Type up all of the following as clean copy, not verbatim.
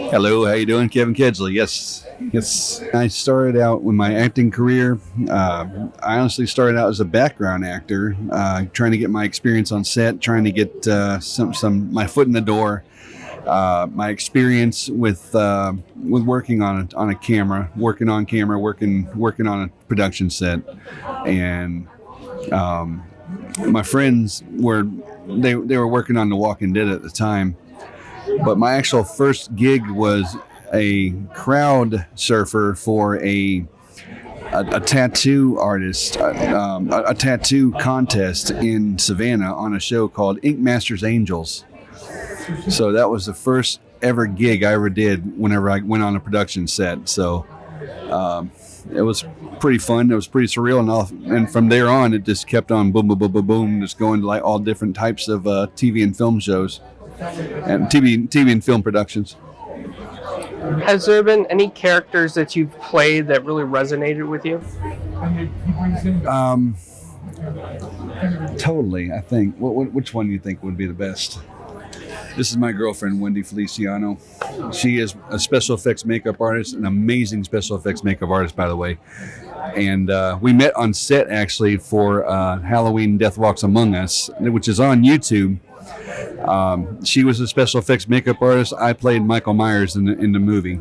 Hello, how you doing, Kevin Kedgley? Yes. I started out with my acting career. I honestly started out as a background actor, trying to get my experience on set, trying to get some my foot in the door. My experience with working on a camera, working on camera, working on a production set, and my friends were working on The Walking Dead at the time. But my actual first gig was a crowd surfer for a tattoo artist, a tattoo contest in Savannah on a show called Ink Masters Angels. So that was the first ever gig I ever did whenever I went on a production set. So it was pretty fun. It was pretty surreal, and from there on, it just kept on boom, boom, boom, boom, boom, just going to like all different types of TV and film shows and TV and film productions. Has there been any characters that you've played that really resonated with you? Totally. I think. Which one do you think would be the best? This is my girlfriend, Wendy Feliciano. She is a special effects makeup artist, an amazing special effects makeup artist, by the way. And we met on set, actually, for Halloween Death Walks Among Us, which is on YouTube. She was a special effects makeup artist. I played Michael Myers in the movie.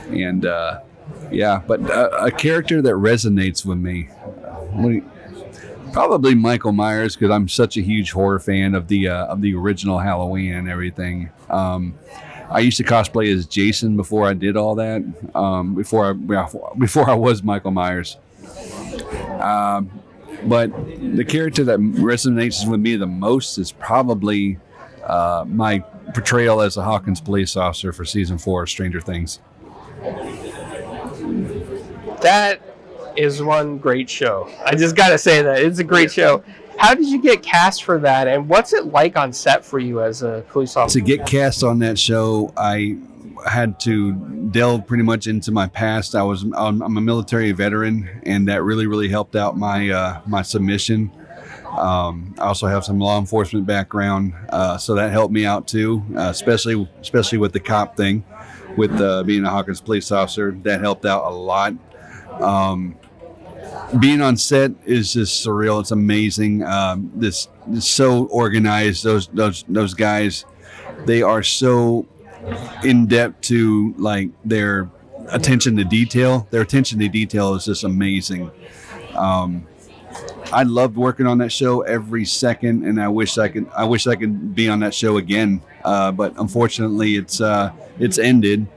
And, but a character that resonates with me. Probably Michael Myers, because I'm such a huge horror fan of the original Halloween and everything. I used to cosplay as Jason before I did all that. Before I was Michael Myers. But the character that resonates with me the most is probably my portrayal as a Hawkins police officer for season 4 of Stranger Things. That is one great show. I just got to say that. It's a great show. How did you get cast for that, and what's it like on set for you as a police officer? To get cast on that show, I had to delve pretty much into my past. I'm a military veteran, and that really helped out my submission. I also have some law enforcement background, so that helped me out too, especially with the cop thing, with being a Hawkins police officer. That helped out a lot. Being on set is just surreal. It's amazing. This is so organized. Those guys, they are so in depth to like their attention to detail. Their attention to detail is just amazing. I loved working on that show every second, and I wish I could be on that show again. But unfortunately, it's ended.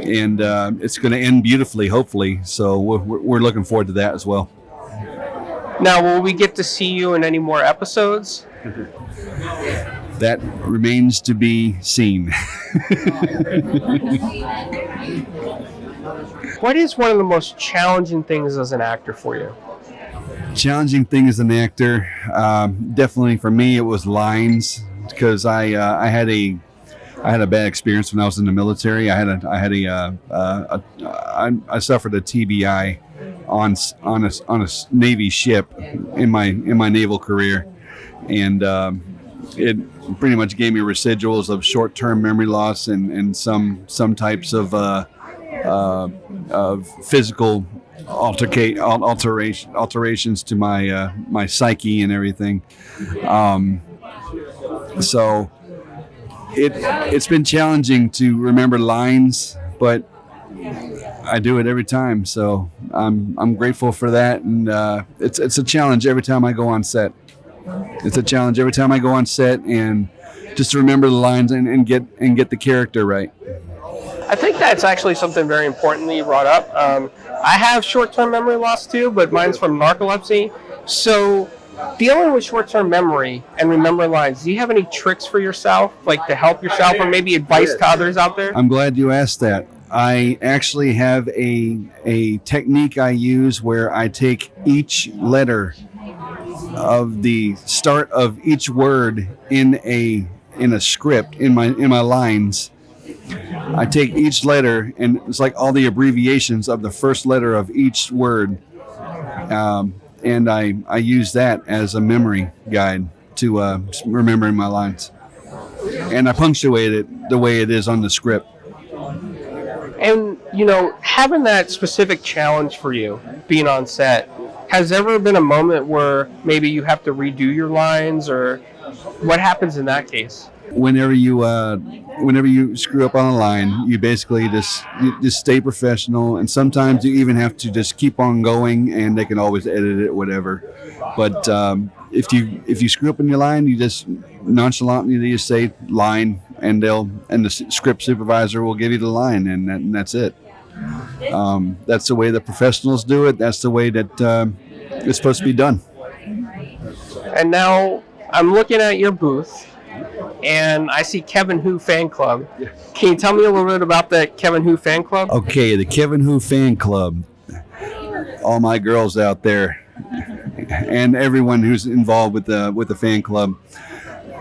And it's going to end beautifully, hopefully. So we're looking forward to that as well. Now, will we get to see you in any more episodes? That remains to be seen. What is one of the most challenging things as an actor for you? Challenging thing as an actor, definitely for me, it was lines, because I had a bad experience when I was in the military. I suffered a TBI on a Navy ship in my naval career, and it pretty much gave me residuals of short-term memory loss and some types of physical alterations to my psyche and everything. So. It's been challenging to remember lines, but I do it every time. So I'm grateful for that, and it's a challenge every time I go on set. It's a challenge every time I go on set, and just to remember the lines and get the character right. I think that's actually something very important that you brought up. I have short-term memory loss too, but mine's from narcolepsy. So dealing with short-term memory and remembering lines, do you have any tricks for yourself, like to help yourself, or maybe advice to others out there? I'm glad you asked that. I actually have a technique I use where I take each letter of the start of each word in a script in my lines. I take each letter, and it's like all the abbreviations of the first letter of each word. And I use that as a memory guide to remembering my lines. And I punctuate it the way it is on the script. And, you know, having that specific challenge for you, being on set, has there ever been a moment where maybe you have to redo your lines, or what happens in that case? Whenever you screw up on a line, you basically you just stay professional, and sometimes you even have to just keep on going, and they can always edit it, whatever. But if you screw up in your line, you just nonchalantly you just say line, and the script supervisor will give you the line, and that's it. That's the way the professionals do it. That's the way that it's supposed to be done. And now I'm looking at your booth, and I see Kevin Who Fan Club. Can you tell me a little bit about the Kevin Who Fan Club? Okay, the Kevin Who Fan Club. All my girls out there, and everyone who's involved with the fan club.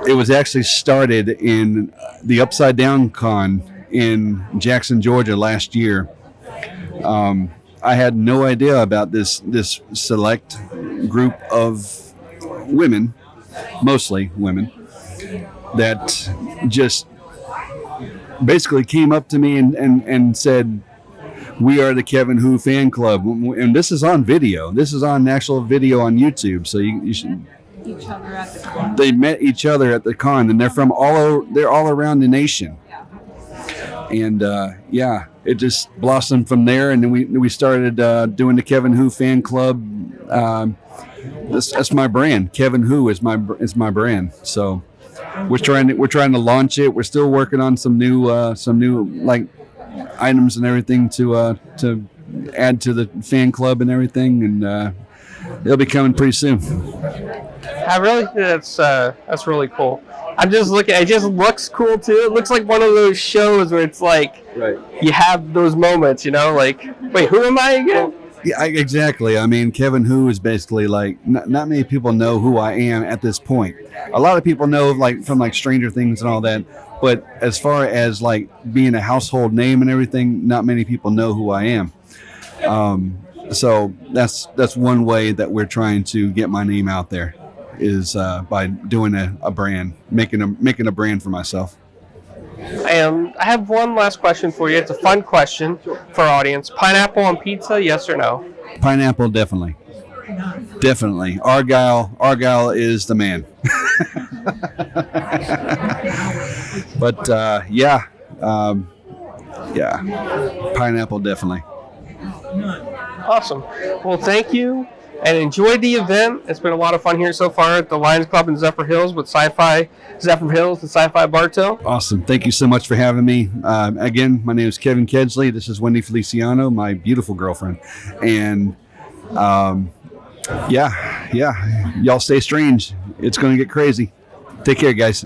It was actually started in the Upside Down Con in Jackson, Georgia last year. I had no idea about this select group of women, mostly women, that just basically came up to me and said, "We are the Kevin Who Fan Club," and this is on video. This is on actual video on YouTube, so you should. Each other at the con. They met each other at the con, and they're all around the nation. And it just blossomed from there, and then we started doing the Kevin Who Fan Club. That's my brand. Kevin Who is my brand. So we're trying to launch it. We're still working on some new like items and everything to add to the fan club and everything, and it'll be coming pretty soon. I really think that's really cool. I'm just looking. It just looks cool too. It looks like one of those shows where it's like you have those moments, you know, like, wait, who am I again? Yeah, exactly. I mean, Kevin Who is basically like not many people know who I am at this point. A lot of people know from Stranger Things and all that, but as far as like being a household name and everything, not many people know who I am. So that's one way that we're trying to get my name out there, is by doing a brand, making a brand for myself. I have one last question for you. It's a fun question for our audience. Pineapple on pizza, yes or no? Pineapple, definitely. Definitely. Argyle is the man. But pineapple, definitely. Awesome. Well, thank you, and enjoy the event. It's been a lot of fun here so far at the Lions Club in Zephyrhills with Zephyrhills and SYFY Bartow. Awesome. Thank you so much for having me. Again, my name is Kevin Kedgley. This is Wendy Feliciano, my beautiful girlfriend. And y'all stay strange. It's going to get crazy. Take care, guys.